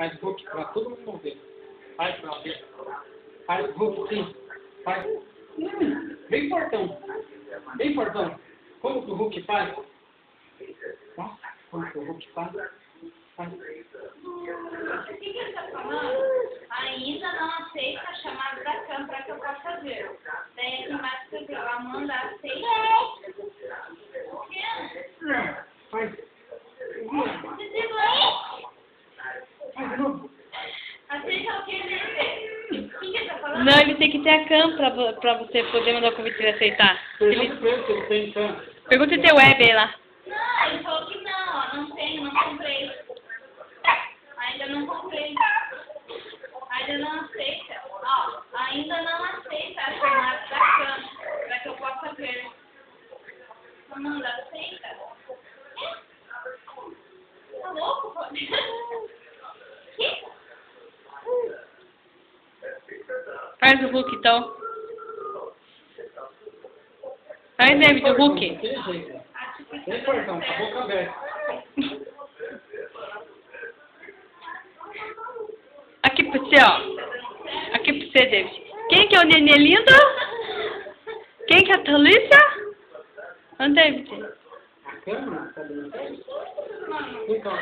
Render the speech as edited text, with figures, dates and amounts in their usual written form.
Faz Hulk pra todo mundo ver. Faz pra ver. Faz Hulk, sim. Faz. Bem fortão. Bem fortão. Como que o Hulk faz? Nossa, como que o Hulk faz? Faz. O que ele tá falando? Ainda não aceita a chamada da câmara que eu posso fazer. Daí aqui embaixo escreveu, Amanda aceita. O quê? Faz. Faz de novo. Aceita o que ele fez? O que ele tá falando? Não, ele tem que ter a cam pra você poder mandar o convite e ele aceitar. Pergunta pra ele se ele tem cam. Pergunta se tem web aí lá. Não, ele falou que não, ó, não tenho, não comprei. Ainda não comprei. Ainda não aceita. Ó, ainda não aceita a chamada da câmera para que eu possa ver. Amanda, aceita? Tá louco, pô? Que? Faz o Hulk então. Faz, David, o Hulk. Daquele jeito. Bem fortão, com a boca aberta. Aqui pra você, ó. Aqui pra você, David. Quem que é o nenê lindo? Quem que é a Thalissa? Ô, David. A câmera? Tá dando certo? Então.